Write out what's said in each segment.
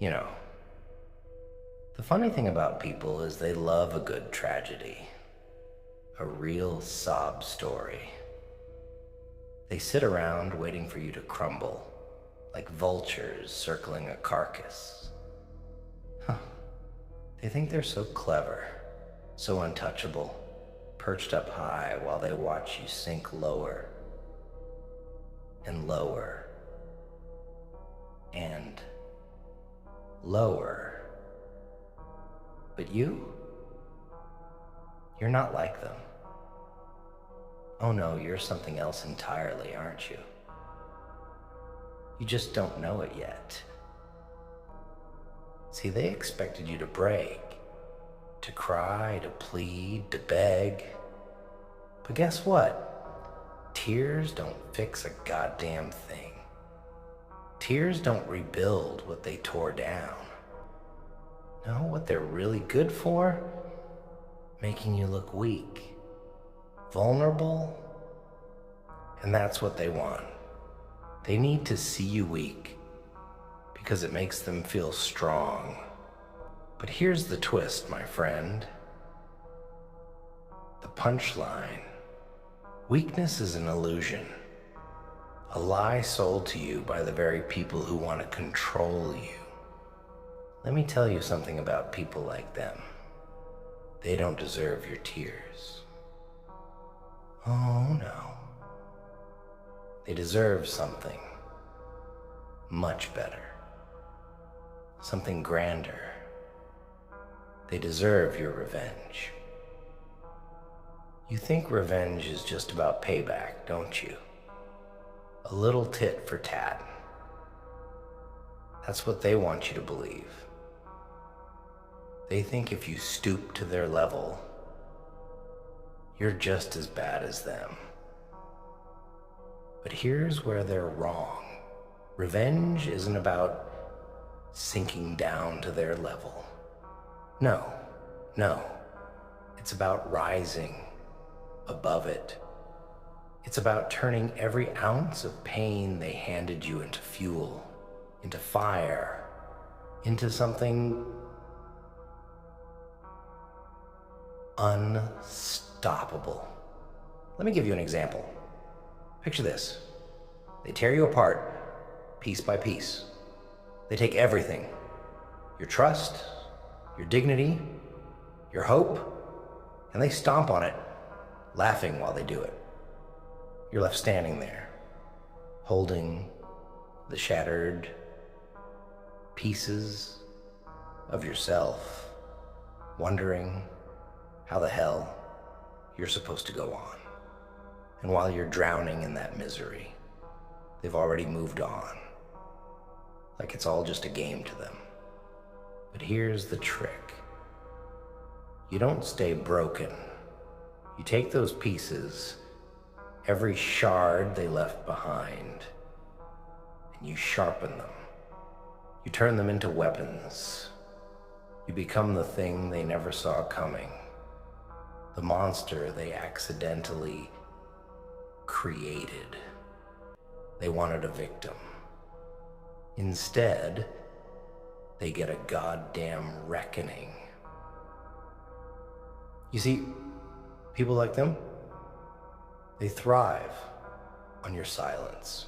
You know, the funny thing about people is they love a good tragedy, a real sob story. They sit around waiting for you to crumble, like vultures circling a carcass. Huh. They think they're so clever, so untouchable, perched up high while they watch you sink lower and lower and lower. But you're not like them. Oh no, you're something else entirely, aren't you? You just don't know it yet. See, they expected you to break, to cry, to plead, to beg. But guess what? Tears don't fix a goddamn thing. Tears don't rebuild what they tore down. No, what they're really good for? Making you look weak, vulnerable, and that's what they want. They need to see you weak because it makes them feel strong. But here's the twist, my friend. The punchline. Weakness is an illusion, a lie sold to you by the very people who want to control you. Let me tell you something about people like them. They don't deserve your tears. Oh no. They deserve something much better. Something grander. They deserve your revenge. You think revenge is just about payback, don't you? A little tit for tat. That's what they want you to believe. They think if you stoop to their level, you're just as bad as them. But here's where they're wrong. Revenge isn't about sinking down to their level. No. It's about rising above it. It's about turning every ounce of pain they handed you into fuel, into fire, into something unstoppable. Let me give you an example. Picture this. They tear you apart, piece by piece. They take everything. Your trust, your dignity, your hope, and they stomp on it, laughing while they do it. You're left standing there, holding the shattered pieces of yourself, wondering how the hell you're supposed to go on. And while you're drowning in that misery, they've already moved on, like it's all just a game to them. But here's the trick. You don't stay broken. You take those pieces, every shard they left behind, and you sharpen them. You turn them into weapons. You become the thing they never saw coming, the monster they accidentally created. They wanted a victim. Instead, they get a goddamn reckoning. You see, people like them, they thrive on your silence,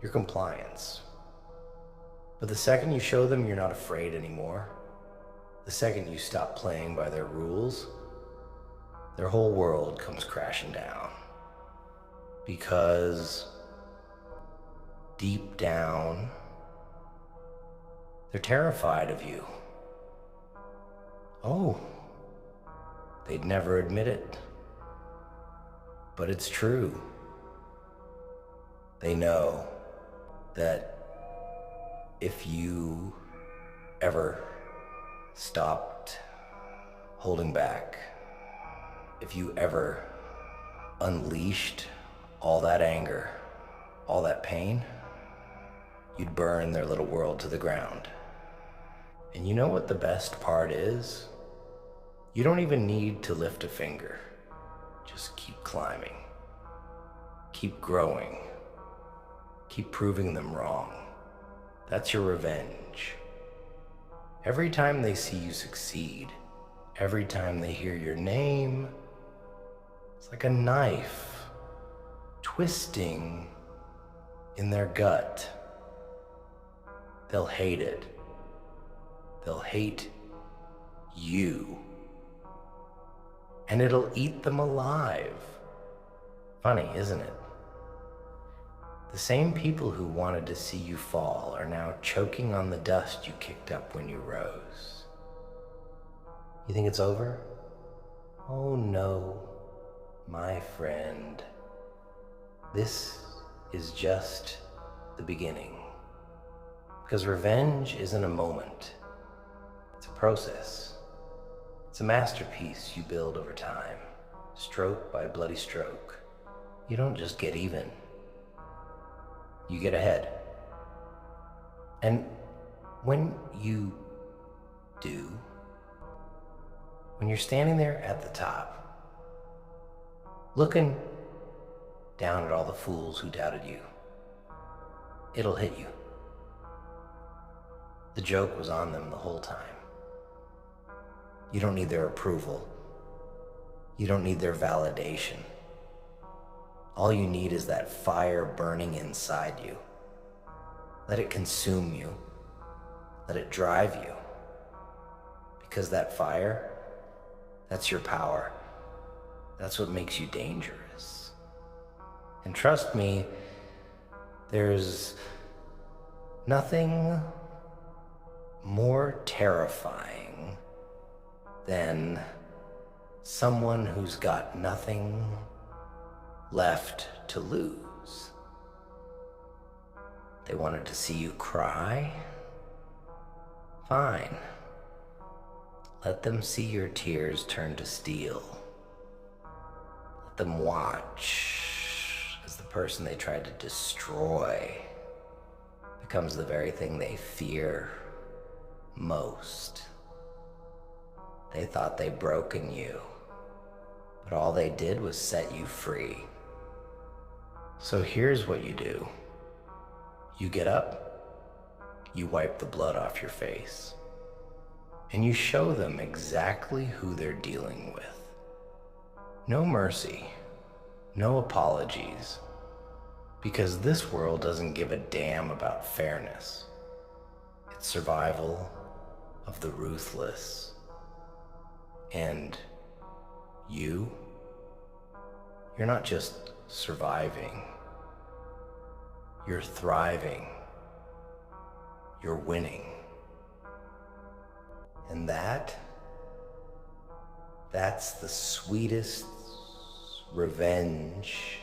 your compliance. But the second you show them you're not afraid anymore, the second you stop playing by their rules, their whole world comes crashing down. Because deep down, they're terrified of you. Oh, they'd never admit it. But it's true. They know that if you ever stopped holding back, if you ever unleashed all that anger, all that pain, you'd burn their little world to the ground. And you know what the best part is? You don't even need to lift a finger. Just keep climbing. Keep growing. Keep proving them wrong. That's your revenge. Every time they see you succeed, every time they hear your name, it's like a knife twisting in their gut. They'll hate it. They'll hate you. And it'll eat them alive. Funny, isn't it? The same people who wanted to see you fall are now choking on the dust you kicked up when you rose. You think it's over? Oh no, my friend. This is just the beginning. Because revenge isn't a moment. It's a process. It's a masterpiece you build over time, stroke by bloody stroke. You don't just get even. You get ahead. And when you do, when you're standing there at the top, looking down at all the fools who doubted you, it'll hit you. The joke was on them the whole time. You don't need their approval. You don't need their validation. All you need is that fire burning inside you. Let it consume you. Let it drive you. Because that fire, that's your power. That's what makes you dangerous. And trust me, there's nothing more terrifying than someone who's got nothing left to lose. They wanted to see you cry? Fine. Let them see your tears turn to steel. Let them watch as the person they tried to destroy becomes the very thing they fear most. They thought they'd broken you, but all they did was set you free. So here's what you do. You get up, you wipe the blood off your face, and you show them exactly who they're dealing with. No mercy, no apologies, because this world doesn't give a damn about fairness. It's survival of the ruthless. And you're not just surviving. You're thriving. You're winning. And that's the sweetest revenge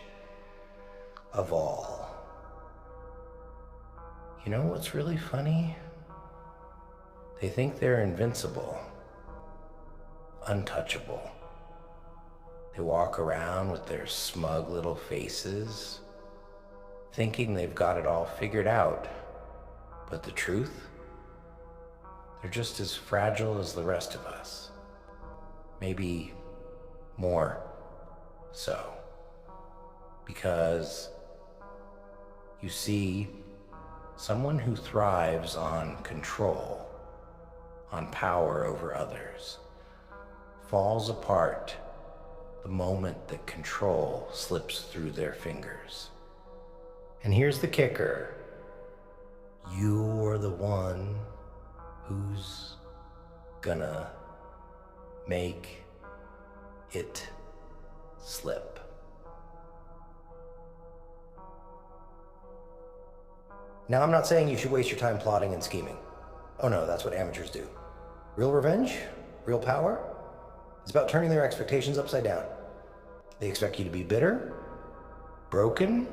of all. You know what's really funny? They think they're invincible, untouchable. They walk around with their smug little faces, thinking they've got it all figured out. But the truth? They're just as fragile as the rest of us. Maybe more so. Because, you see, someone who thrives on control, on power over others, falls apart the moment that control slips through their fingers. And here's the kicker. You're the one who's gonna make it slip. Now, I'm not saying you should waste your time plotting and scheming. Oh no, that's what amateurs do. Real revenge, real power, it's about turning their expectations upside down. They expect you to be bitter, broken,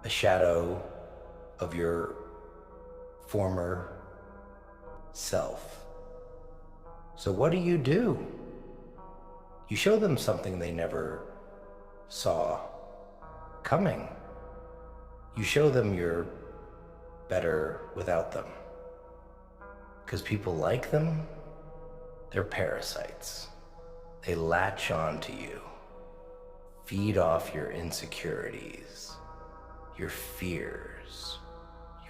a shadow of your former self. So what do? You show them something they never saw coming. You show them you're better without them. Because people like them, they're parasites. They latch on to you, feed off your insecurities, your fears,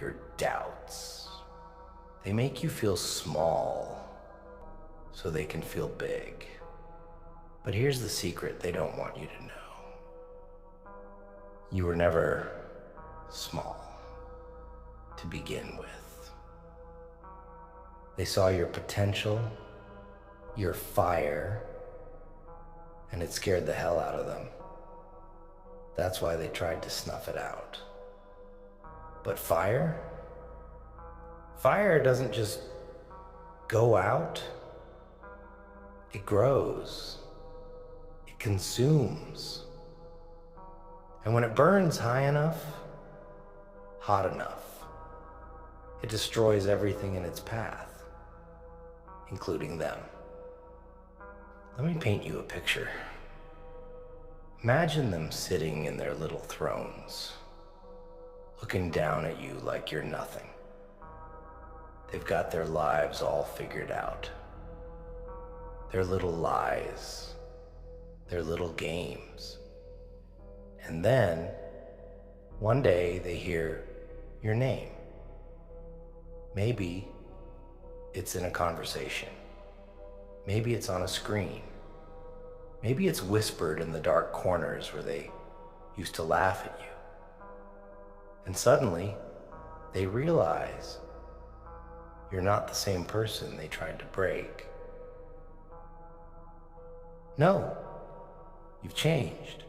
your doubts. They make you feel small so they can feel big. But here's the secret they don't want you to know. You were never small to begin with. They saw your potential, your fire, and it scared the hell out of them. That's why they tried to snuff it out. But fire doesn't just go out. It grows. It consumes. And when it burns high enough, hot enough, it destroys everything in its path, including them. Let me paint you a picture. Imagine them sitting in their little thrones, looking down at you like you're nothing. They've got their lives all figured out. Their little lies, their little games. And then, one day they hear your name. Maybe it's in a conversation. Maybe it's on a screen. Maybe it's whispered in the dark corners where they used to laugh at you. And suddenly, they realize you're not the same person they tried to break. No, you've changed.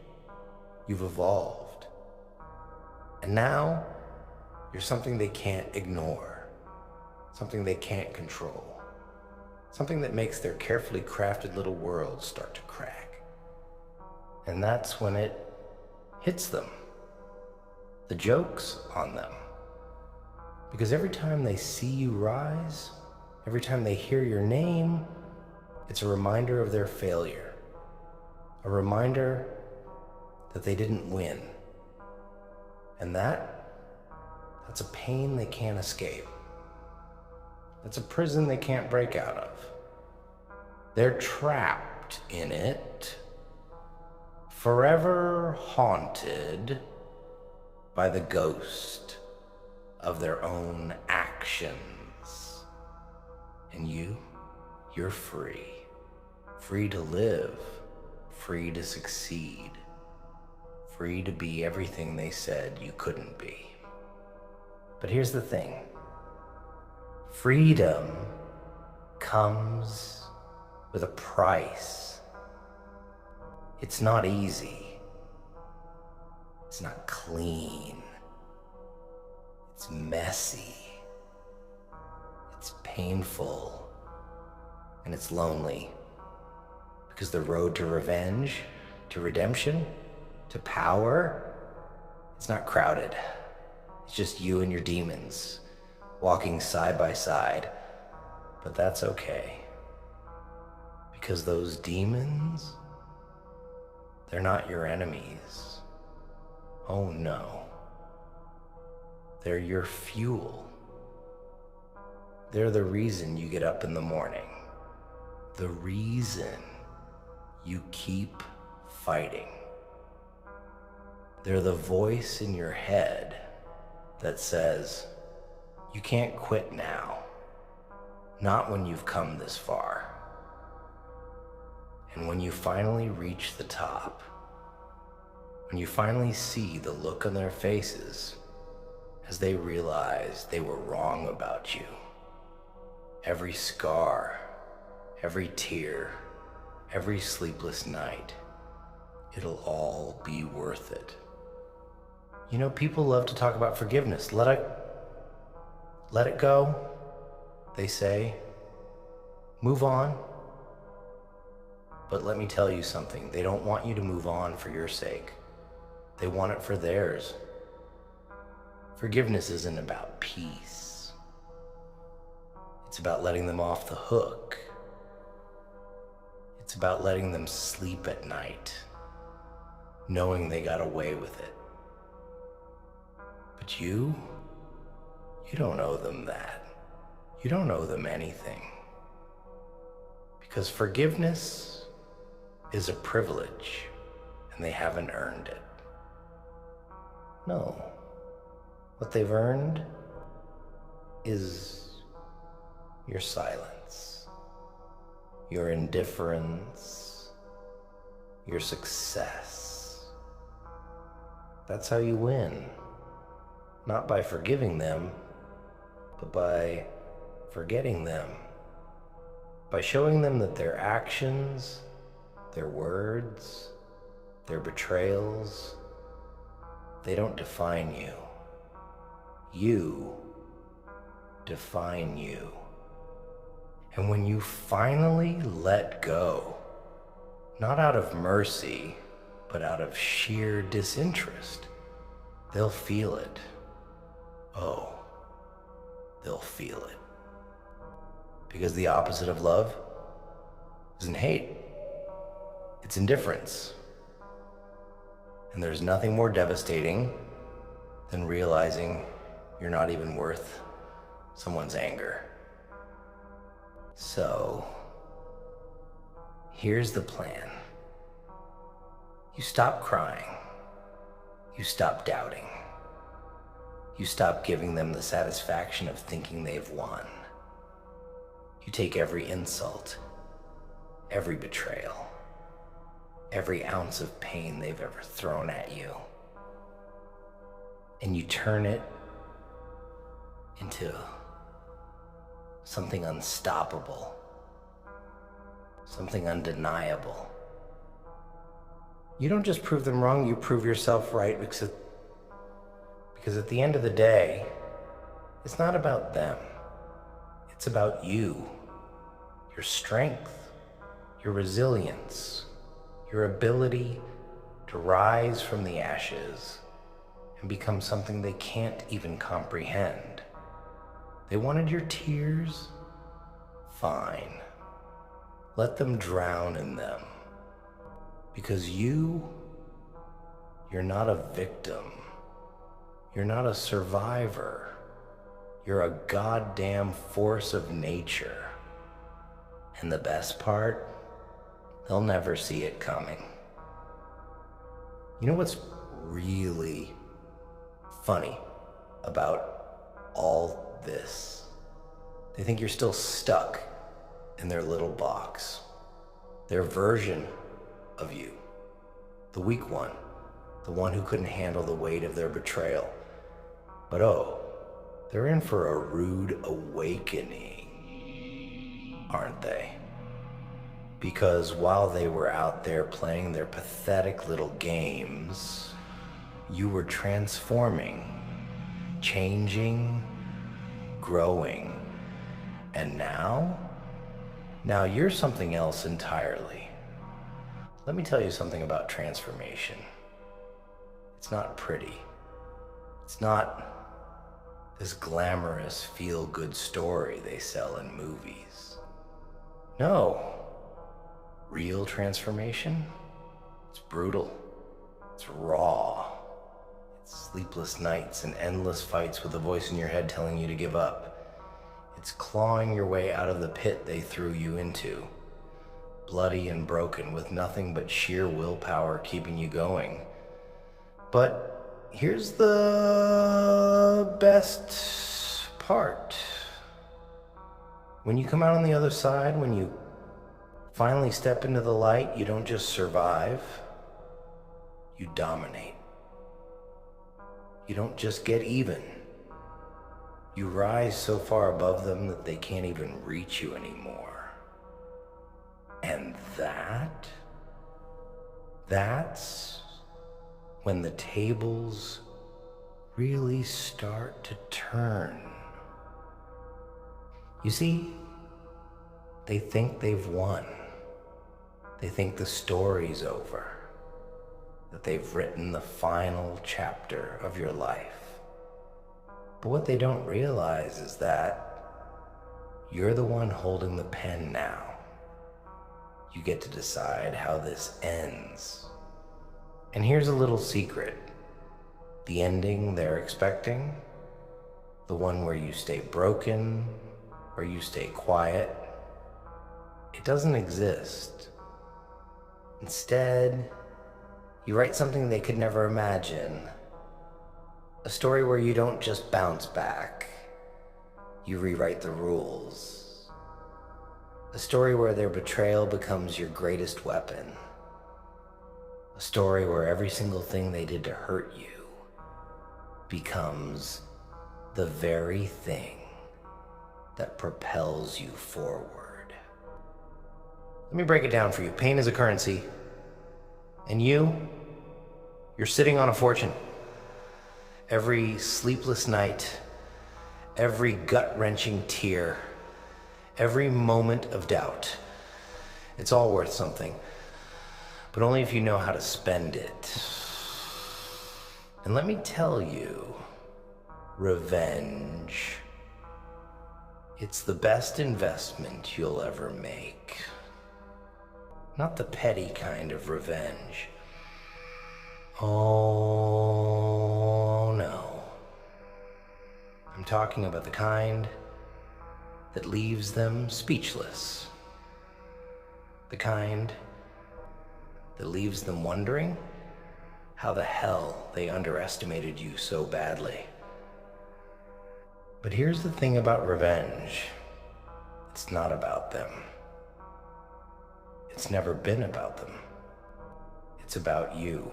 You've evolved. And now, you're something they can't ignore. Something they can't control. Something that makes their carefully crafted little world start to crack. And that's when it hits them. The joke's on them. Because every time they see you rise, every time they hear your name, it's a reminder of their failure. A reminder that they didn't win. And that's a pain they can't escape. That's a prison they can't break out of. They're trapped in it, forever haunted by the ghost of their own actions. And you're free. Free to live, free to succeed, free to be everything they said you couldn't be. But here's the thing. Freedom comes with a price. It's not easy. It's not clean. It's messy. It's painful. And it's lonely. Because the road to revenge, to redemption, to power, it's not crowded. It's just you and your demons walking side by side. But that's okay. Because those demons, they're not your enemies. Oh no. They're your fuel. They're the reason you get up in the morning. The reason you keep fighting. They're the voice in your head that says, you can't quit now. Not when you've come this far. And when you finally reach the top, when you finally see the look on their faces as they realize they were wrong about you, every scar, every tear, every sleepless night, it'll all be worth it. You know, people love to talk about forgiveness. Let it go, they say. Move on. But let me tell you something. They don't want you to move on for your sake. They want it for theirs. Forgiveness isn't about peace. It's about letting them off the hook. It's about letting them sleep at night, knowing they got away with it. But you don't owe them that. You don't owe them anything. Because forgiveness is a privilege, and they haven't earned it. No. What they've earned is your silence, your indifference, your success. That's how you win. Not by forgiving them, but by forgetting them. By showing them that their actions, their words, their betrayals, they don't define you. You define you. And when you finally let go, not out of mercy, but out of sheer disinterest, they'll feel it. Oh, they'll feel it. Because the opposite of love isn't hate, it's indifference. And there's nothing more devastating than realizing you're not even worth someone's anger. So, here's the plan. You stop crying. You stop doubting. You stop giving them the satisfaction of thinking they've won. You take every insult, every betrayal, every ounce of pain they've ever thrown at you, and you turn it into something unstoppable, something undeniable. You don't just prove them wrong, you prove yourself right, because at the end of the day, it's not about them. It's about you, your strength, your resilience, your ability to rise from the ashes and become something they can't even comprehend. They wanted your tears? Fine. Let them drown in them. Because you're not a victim. You're not a survivor. You're a goddamn force of nature. And the best part? They'll never see it coming. You know what's really funny about all this? They think you're still stuck in their little box. Their version of you. The weak one. The one who couldn't handle the weight of their betrayal. But oh, they're in for a rude awakening, aren't they? Because while they were out there playing their pathetic little games, you were transforming, changing, growing. And now you're something else entirely. Let me tell you something about transformation. It's not pretty. It's not this glamorous feel-good story they sell in movies. No. Real transformation? It's brutal. It's raw. It's sleepless nights and endless fights with a voice in your head telling you to give up. It's clawing your way out of the pit they threw you into. Bloody and broken with nothing but sheer willpower keeping you going. But here's the best part. When you come out on the other side, when you finally step into the light, you don't just survive, you dominate. You don't just get even. You rise so far above them that they can't even reach you anymore. And that's when the tables really start to turn. You see, they think they've won. They think the story's over, that they've written the final chapter of your life. But what they don't realize is that you're the one holding the pen now. You get to decide how this ends. And here's a little secret. The ending they're expecting, the one where you stay broken, where you stay quiet, it doesn't exist. Instead, you write something they could never imagine. A story where you don't just bounce back. You rewrite the rules. A story where their betrayal becomes your greatest weapon. A story where every single thing they did to hurt you becomes the very thing that propels you forward. Let me break it down for you. Pain is a currency. And you're sitting on a fortune. Every sleepless night, every gut-wrenching tear, every moment of doubt, it's all worth something. But only if you know how to spend it. And let me tell you, revenge, it's the best investment you'll ever make. Not the petty kind of revenge. Oh, no. I'm talking about the kind that leaves them speechless. The kind that leaves them wondering how the hell they underestimated you so badly. But here's the thing about revenge. It's not about them. It's never been about them. It's about you.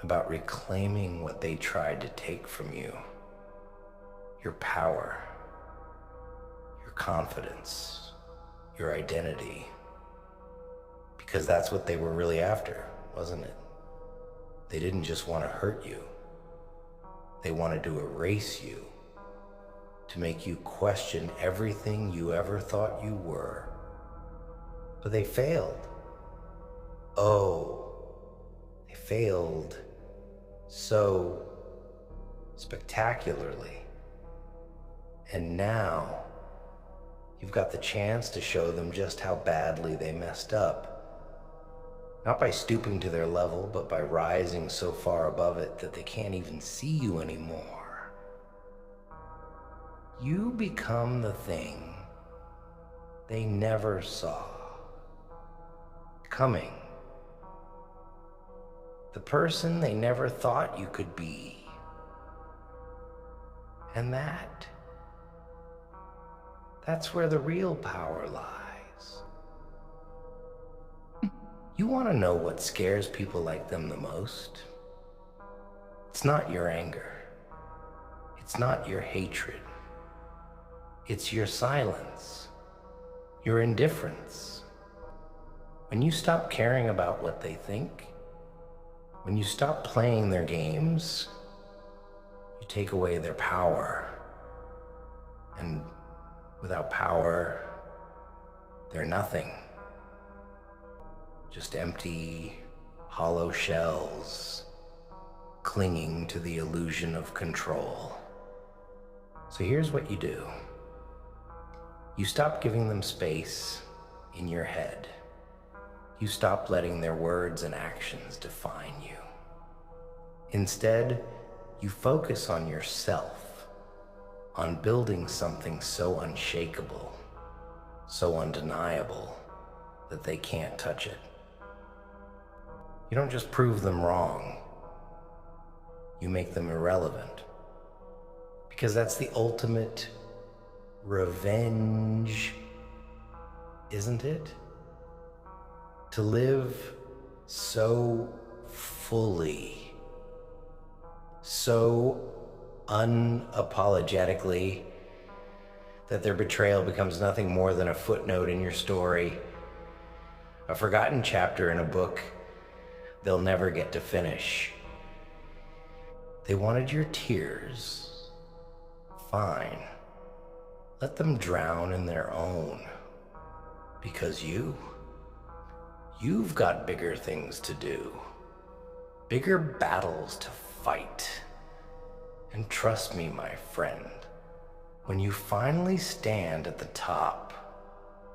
About reclaiming what they tried to take from you. Your power, your confidence, your identity. Because that's what they were really after, wasn't it? They didn't just want to hurt you. They wanted to erase you, to make you question everything you ever thought you were. But they failed. Oh, they failed so spectacularly. And now you've got the chance to show them just how badly they messed up. Not by stooping to their level, but by rising so far above it that they can't even see you anymore. You become the thing they never saw coming. The person they never thought you could be. And that's where the real power lies. You want to know what scares people like them the most? It's not your anger. It's not your hatred. It's your silence, your indifference. When you stop caring about what they think, when you stop playing their games, you take away their power. And without power, they're nothing. Just empty, hollow shells clinging to the illusion of control. So here's what you do. You stop giving them space in your head. You stop letting their words and actions define you. Instead, you focus on yourself, on building something so unshakable, so undeniable, that they can't touch it. You don't just prove them wrong, you make them irrelevant. Because that's the ultimate revenge, isn't it? To live so fully, so unapologetically, that their betrayal becomes nothing more than a footnote in your story, a forgotten chapter in a book they'll never get to finish. They wanted your tears. Fine. Let them drown in their own. Because you've got bigger things to do. Bigger battles to fight. And trust me, my friend, when you finally stand at the top,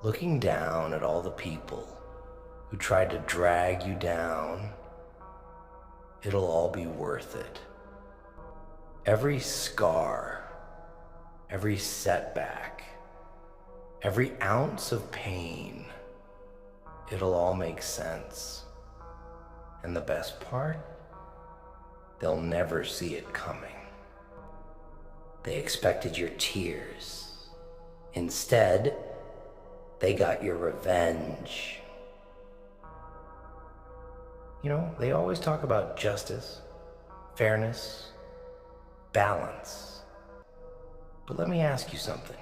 looking down at all the people who tried to drag you down, it'll all be worth it. Every scar, every setback, every ounce of pain, it'll all make sense. And the best part, they'll never see it coming. They expected your tears. Instead, They got your revenge. You know, they always talk about justice, fairness, balance. But let me ask you something.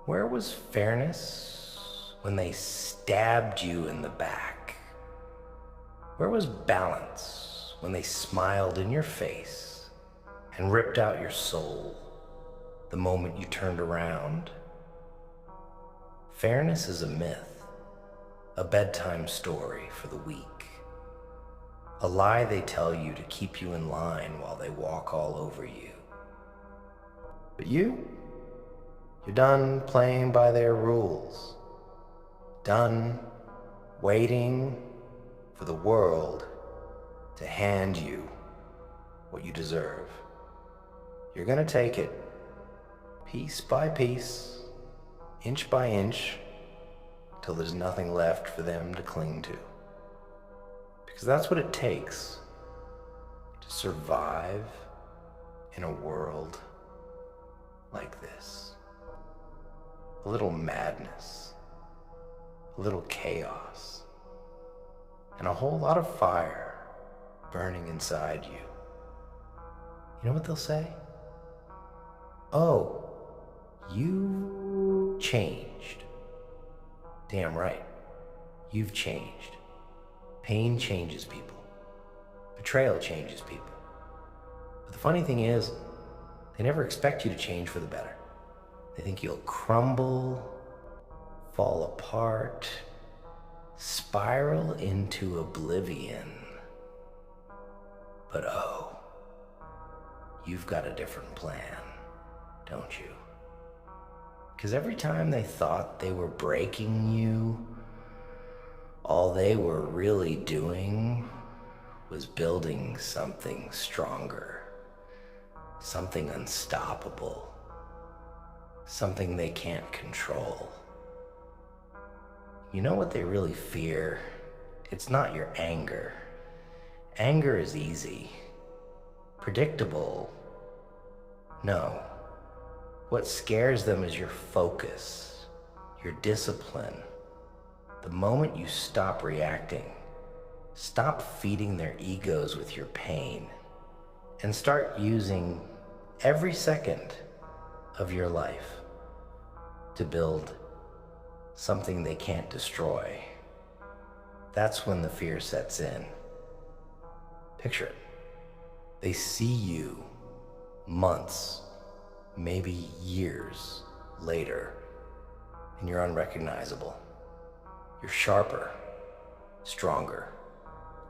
Where was fairness when they stabbed you in the back? Where was balance when they smiled in your face and ripped out your soul the moment you turned around? Fairness is a myth, a bedtime story for the weak. A lie they tell you to keep you in line while they walk all over you. But you're done playing by their rules. Done waiting for the world to hand you what you deserve. You're gonna take it piece by piece, inch by inch, till there's nothing left for them to cling to. Because that's what it takes to survive in a world like this. A little madness, a little chaos, and a whole lot of fire burning inside you. You know what they'll say? Oh, you changed. Damn right, you've changed. Pain changes people. Betrayal changes people. But the funny thing is, they never expect you to change for the better. They think you'll crumble, fall apart, spiral into oblivion. But oh, you've got a different plan, don't you? Because every time they thought they were breaking you, all they were really doing was building something stronger, something unstoppable, something they can't control. You know what they really fear? It's not your anger. Anger is easy, predictable. No. What scares them is your focus, your discipline. The moment you stop reacting, stop feeding their egos with your pain, and start using every second of your life to build something they can't destroy, that's when the fear sets in. Picture it. They see you months, maybe years later, and you're unrecognizable. You're sharper, stronger,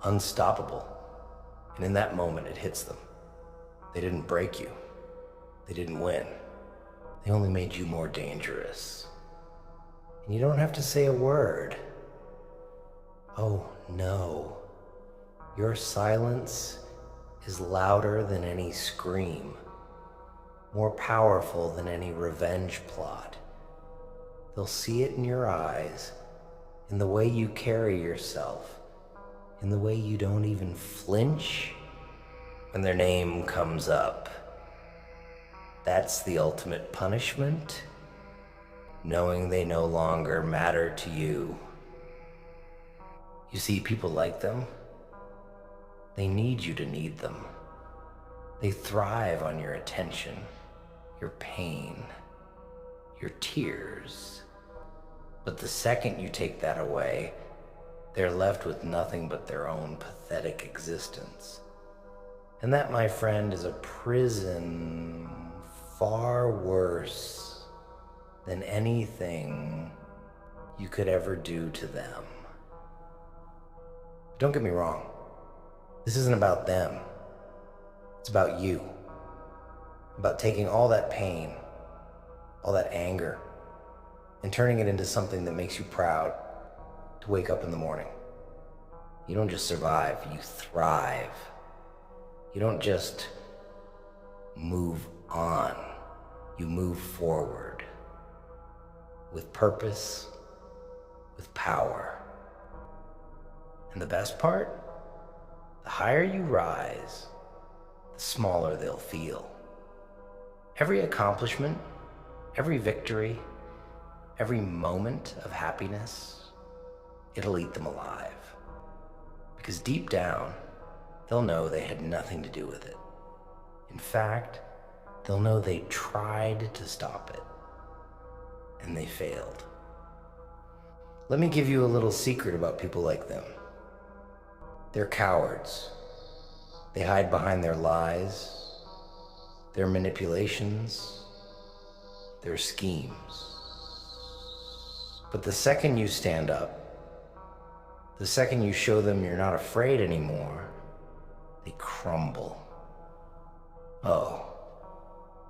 unstoppable. And in that moment, it hits them. They didn't break you. They didn't win. They only made you more dangerous. And you don't have to say a word. Oh no. Your silence is louder than any scream, more powerful than any revenge plot. They'll see it in your eyes, in the way you carry yourself, in the way you don't even flinch when their name comes up. That's the ultimate punishment, knowing they no longer matter to you. You see, people like them, they need you to need them. They thrive on your attention, your pain, your tears. But the second you take that away, they're left with nothing but their own pathetic existence. And that, my friend, is a prison far worse than anything you could ever do to them. Don't get me wrong. This isn't about them. It's about you. About taking all that pain, all that anger, and turning it into something that makes you proud to wake up in the morning. You don't just survive, you thrive. You don't just move on, you move forward with purpose, with power. And the best part? The higher you rise, the smaller they'll feel. Every accomplishment, every victory, every moment of happiness, it'll eat them alive. Because deep down, they'll know they had nothing to do with it. In fact, they'll know they tried to stop it, and they failed. Let me give you a little secret about people like them. They're cowards. They hide behind their lies, their manipulations, their schemes. But the second you stand up, the second you show them you're not afraid anymore, they crumble. Oh,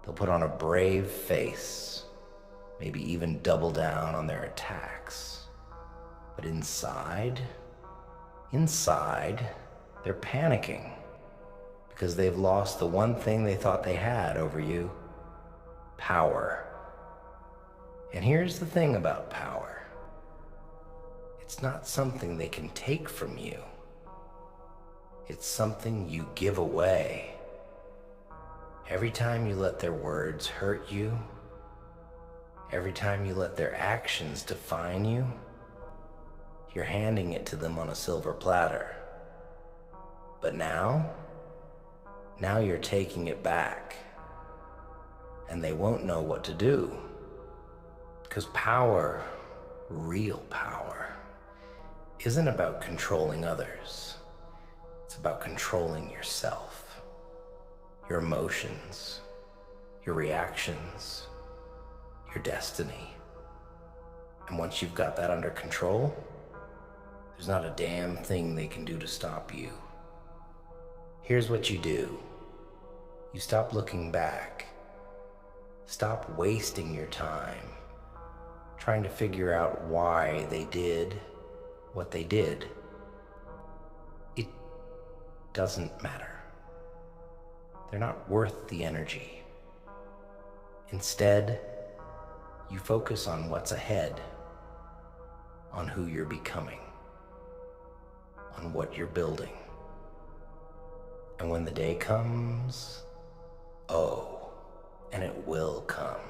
they'll put on a brave face, maybe even double down on their attacks. But inside, they're panicking because they've lost the one thing they thought they had over you: power. And here's the thing about power. It's not something they can take from you. It's something you give away. Every time you let their words hurt you, every time you let their actions define you, you're handing it to them on a silver platter. But now you're taking it back, and they won't know what to do. Because power, real power, isn't about controlling others. It's about controlling yourself, your emotions, your reactions, your destiny. And once you've got that under control, there's not a damn thing they can do to stop you. Here's what you do. You stop looking back. Stop wasting your time trying to figure out why they did what they did. It doesn't matter. They're not worth the energy. Instead, you focus on what's ahead, on who you're becoming, on what you're building. And when the day comes, and it will come,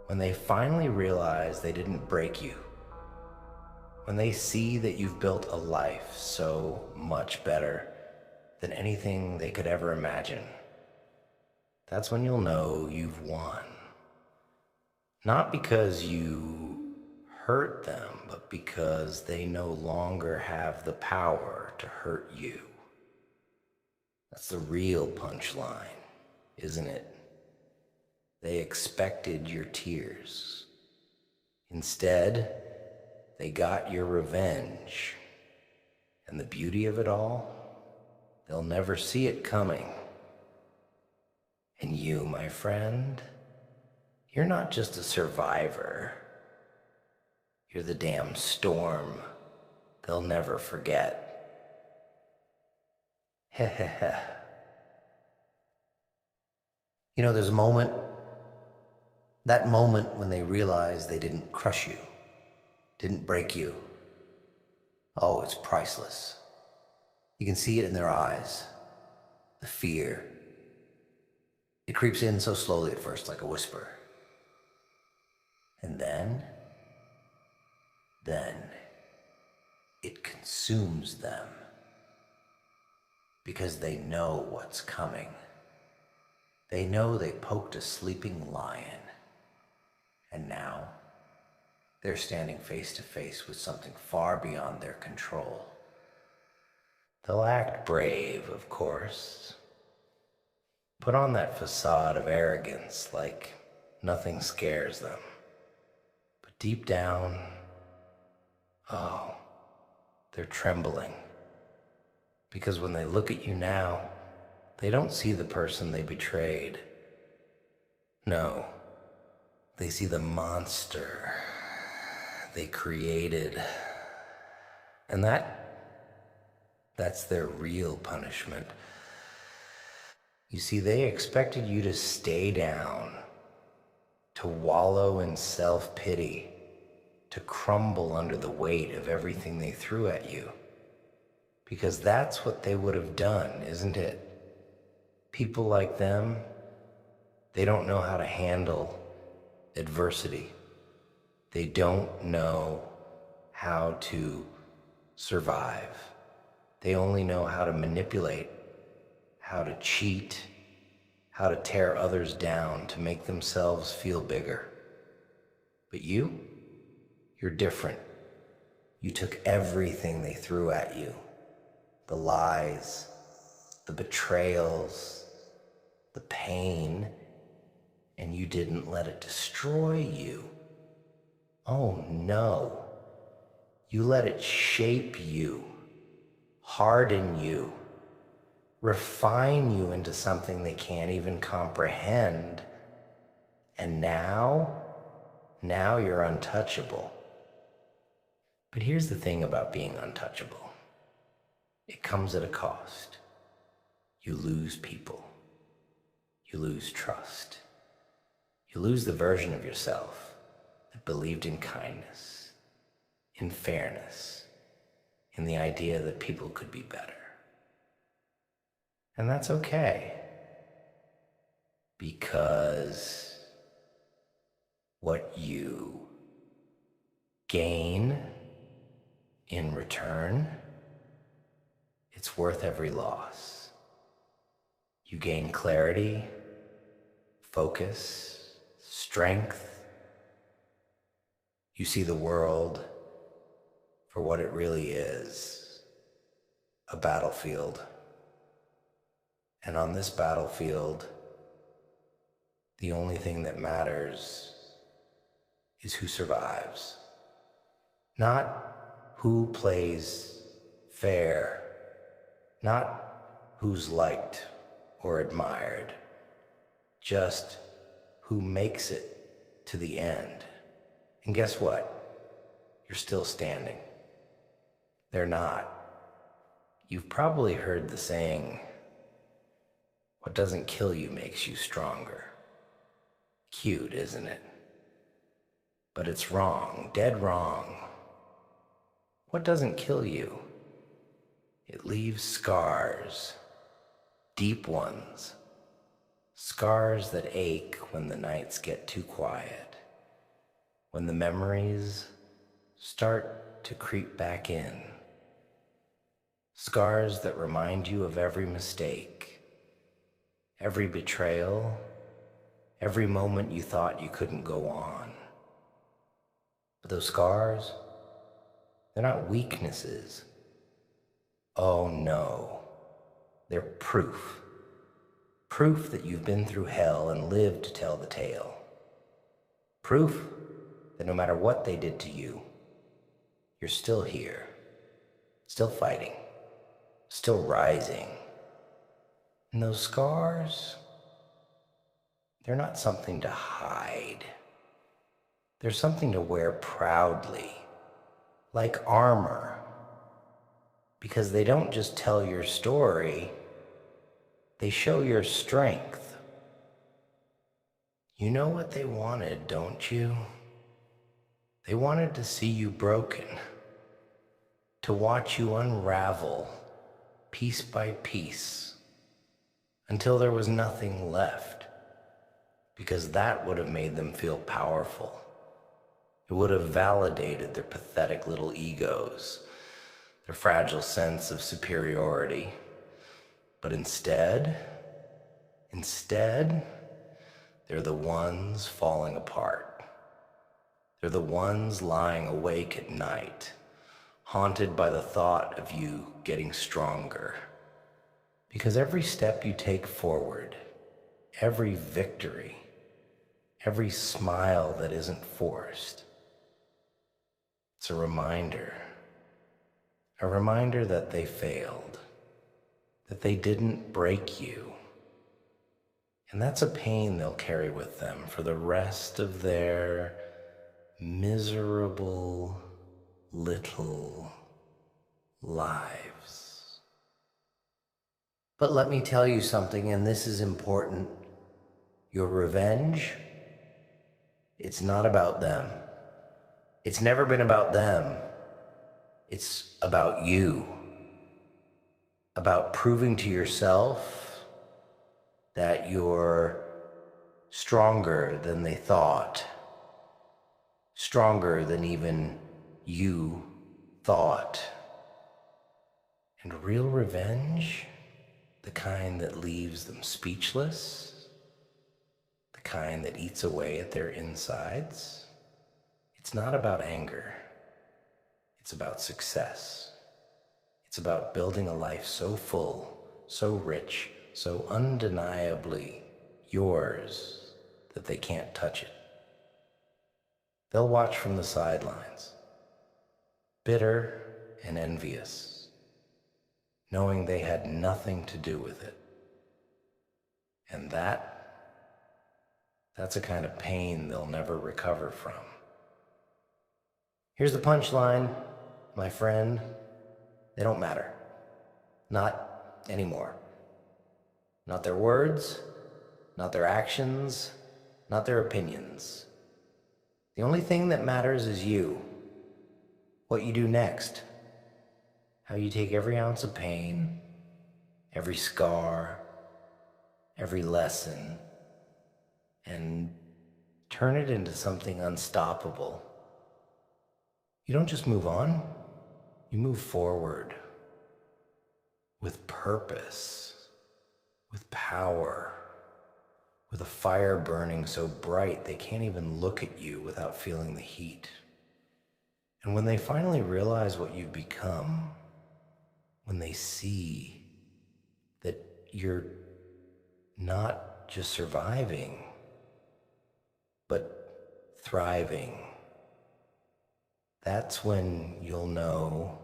when they finally realize they didn't break you, when they see that you've built a life so much better than anything they could ever imagine, that's when you'll know you've won. Not because you hurt them, but because they no longer have the power to hurt you. That's the real punchline, isn't it? They expected your tears. Instead, they got your revenge. And the beauty of it all, they'll never see it coming. And you, my friend, you're not just a survivor. You're the damn storm they'll never forget. Heh. You know, there's a moment, that moment when they realize they didn't crush you, didn't break you. Oh, it's priceless. You can see it in their eyes, the fear. It creeps in so slowly at first, like a whisper. And then it consumes them because they know what's coming. They know they poked a sleeping lion, and now they're standing face to face with something far beyond their control. They'll act brave, of course. Put on that facade of arrogance like nothing scares them. But deep down, they're trembling. Because when they look at you now, they don't see the person they betrayed. No, they see the monster they created. And that's their real punishment. You see, they expected you to stay down, to wallow in self-pity, to crumble under the weight of everything they threw at you. Because that's what they would have done, isn't it? People like them, they don't know how to handle adversity. They don't know how to survive. They only know how to manipulate, how to cheat, how to tear others down to make themselves feel bigger. But you're different. You took everything they threw at you, the lies, the betrayals, the pain, and you didn't let it destroy you. Oh no. You let it shape you, harden you, refine you into something they can't even comprehend. And now you're untouchable. But here's the thing about being untouchable. It comes at a cost. You lose people. You lose trust. You lose the version of yourself that believed in kindness, in fairness, in the idea that people could be better. And that's okay. Because what you gain in return, it's worth every loss. You gain clarity, focus, strength. You see the world for what it really is, a battlefield. And on this battlefield, the only thing that matters is who survives. Not who plays fair, not who's liked or admired, just who makes it to the end. And guess what? You're still standing. They're not. You've probably heard the saying, what doesn't kill you makes you stronger. Cute, isn't it? But it's wrong, dead wrong. What doesn't kill you? It leaves scars, deep ones, scars that ache when the nights get too quiet, when the memories start to creep back in, scars that remind you of every mistake, every betrayal, every moment you thought you couldn't go on. But those scars, they're not weaknesses. Oh no, they're proof. Proof that you've been through hell and lived to tell the tale. Proof that no matter what they did to you, you're still here, still fighting, still rising. And those scars, they're not something to hide. They're something to wear proudly, like armor. Because they don't just tell your story, they show your strength. You know what they wanted, don't you? They wanted to see you broken, to watch you unravel piece by piece until there was nothing left, because that would have made them feel powerful. It would have validated their pathetic little egos, their fragile sense of superiority. But instead, they're the ones falling apart. They're the ones lying awake at night, haunted by the thought of you getting stronger. Because every step you take forward, every victory, every smile that isn't forced, it's a reminder that they failed, that they didn't break you. And that's a pain they'll carry with them for the rest of their miserable little lives. But let me tell you something, and this is important. Your revenge, it's not about them. It's never been about them. It's about you. About proving to yourself that you're stronger than they thought. stronger than even you thought. And real revenge, the kind that leaves them speechless, the kind that eats away at their insides, it's not about anger. It's about success. It's about building a life so full, so rich, so undeniably yours that they can't touch it. They'll watch from the sidelines, bitter and envious, knowing they had nothing to do with it. And that's a kind of pain they'll never recover from. Here's the punchline, my friend. They don't matter. Not anymore. Not their words, not their actions, not their opinions. The only thing that matters is you. What you do next. How you take every ounce of pain, every scar, every lesson, and turn it into something unstoppable. You don't just move on, you move forward with purpose, with power, with a fire burning so bright they can't even look at you without feeling the heat. And when they finally realize what you've become, when they see that you're not just surviving, but thriving, that's when you'll know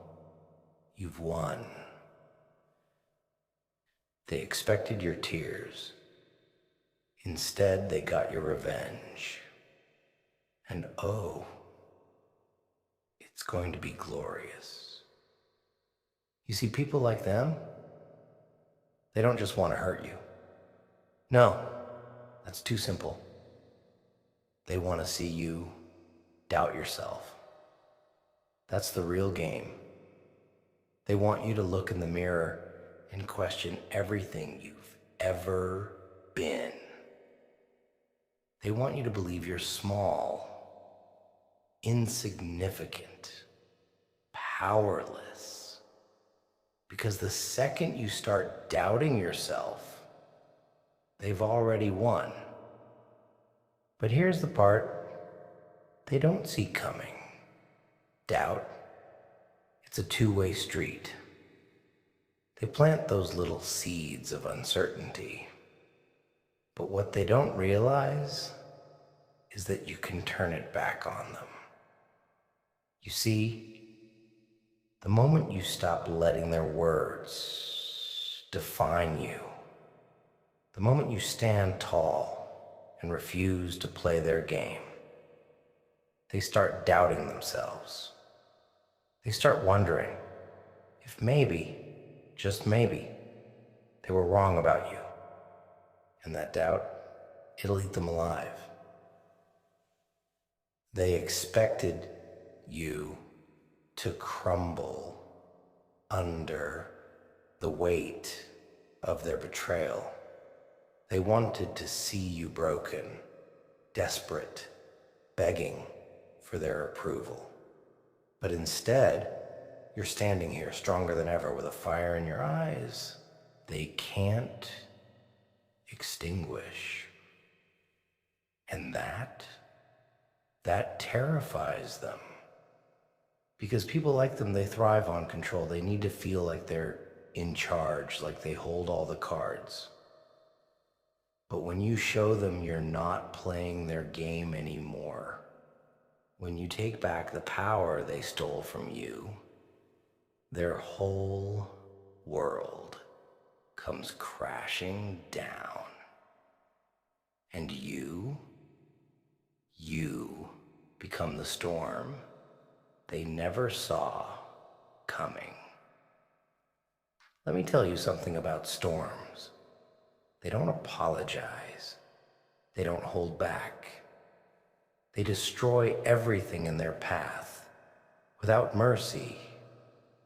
you've won. They expected your tears. Instead, they got your revenge. And oh, it's going to be glorious. You see, people like them, they don't just want to hurt you. No, that's too simple. They want to see you doubt yourself. That's the real game. They want you to look in the mirror and question everything you've ever been. They want you to believe you're small, insignificant, powerless. Because the second you start doubting yourself, they've already won. But here's the part they don't see coming. Doubt. It's a two-way street. They plant those little seeds of uncertainty. But what they don't realize is that you can turn it back on them. You see, the moment you stop letting their words define you, the moment you stand tall and refuse to play their game, they start doubting themselves. They start wondering if maybe, just maybe, they were wrong about you. And that doubt, it'll eat them alive. They expected you to crumble under the weight of their betrayal. They wanted to see you broken, desperate, begging for their approval. But instead, you're standing here stronger than ever with a fire in your eyes they can't extinguish. And that terrifies them. Because people like them, they thrive on control. They need to feel like they're in charge, like they hold all the cards. But when you show them you're not playing their game anymore, when you take back the power they stole from you, their whole world comes crashing down. And you become the storm they never saw coming. Let me tell you something about storms. They don't apologize. They don't hold back. They destroy everything in their path without mercy,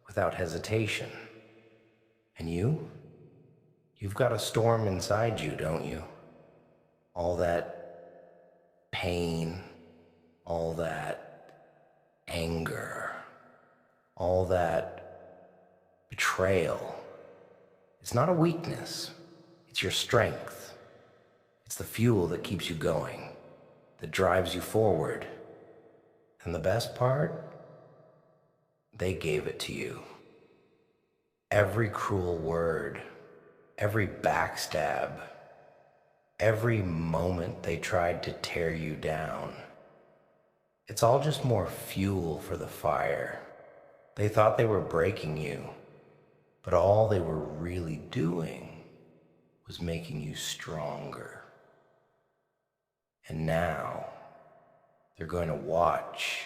without hesitation. And you've got a storm inside you, don't you? All that pain, all that anger, all that betrayal. It's not a weakness. It's your strength. It's the fuel that keeps you going, that drives you forward. And the best part? They gave it to you. Every cruel word, every backstab, every moment they tried to tear you down. It's all just more fuel for the fire. They thought they were breaking you, but all they were really doing was making you stronger. And now, they're going to watch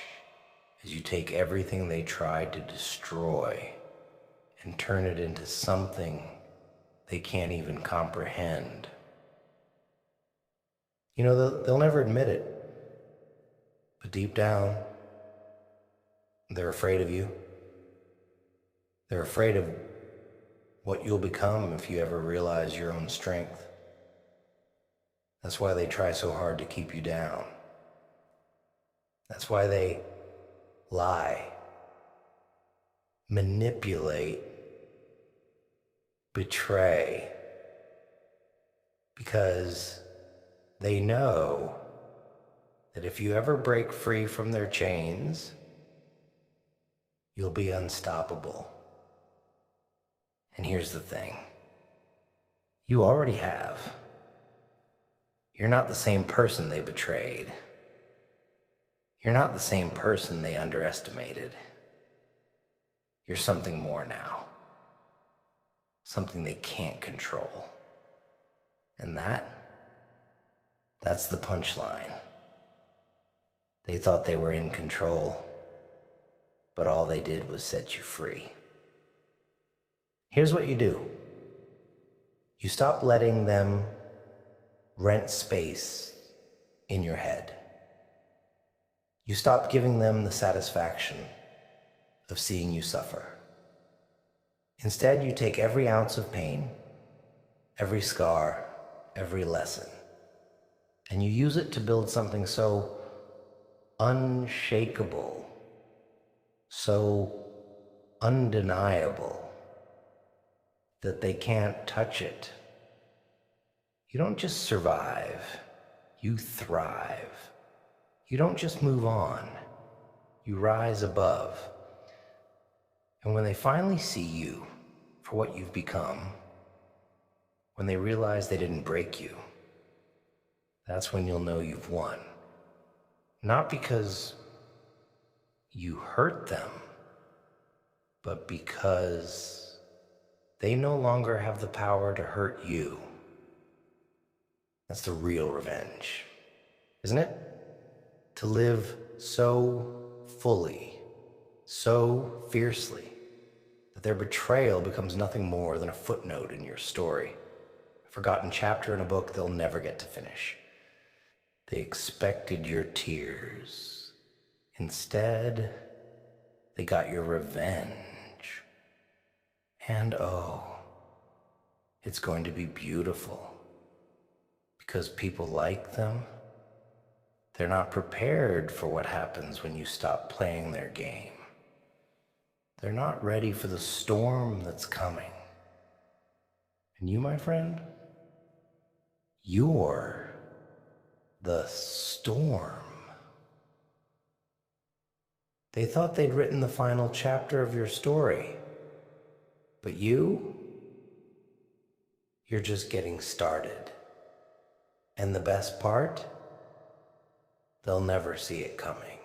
as you take everything they tried to destroy and turn it into something they can't even comprehend. You know, they'll never admit it, but deep down, they're afraid of you. They're afraid of what you'll become if you ever realize your own strength. That's why they try so hard to keep you down. That's why they lie, manipulate, betray, because they know that if you ever break free from their chains, you'll be unstoppable. And here's the thing. You already have. You're not the same person they betrayed. You're not the same person they underestimated. You're something more now. Something they can't control. And that's the punchline. They thought they were in control, but all they did was set you free. Here's what you do. You stop letting them rent space in your head. You stop giving them the satisfaction of seeing you suffer. Instead, you take every ounce of pain, every scar, every lesson, and you use it to build something so unshakable, so undeniable, that they can't touch it. You don't just survive, you thrive. You don't just move on, you rise above. And when they finally see you for what you've become, when they realize they didn't break you, that's when you'll know you've won. Not because you hurt them, but because they no longer have the power to hurt you. That's the real revenge, isn't it? To live so fully, so fiercely, that their betrayal becomes nothing more than a footnote in your story, a forgotten chapter in a book they'll never get to finish. They expected your tears. Instead, they got your revenge. And oh, it's going to be beautiful. Because people like them, they're not prepared for what happens when you stop playing their game. They're not ready for the storm that's coming. And you, my friend, you're the storm. They thought they'd written the final chapter of your story. But you're just getting started. And the best part? They'll never see it coming.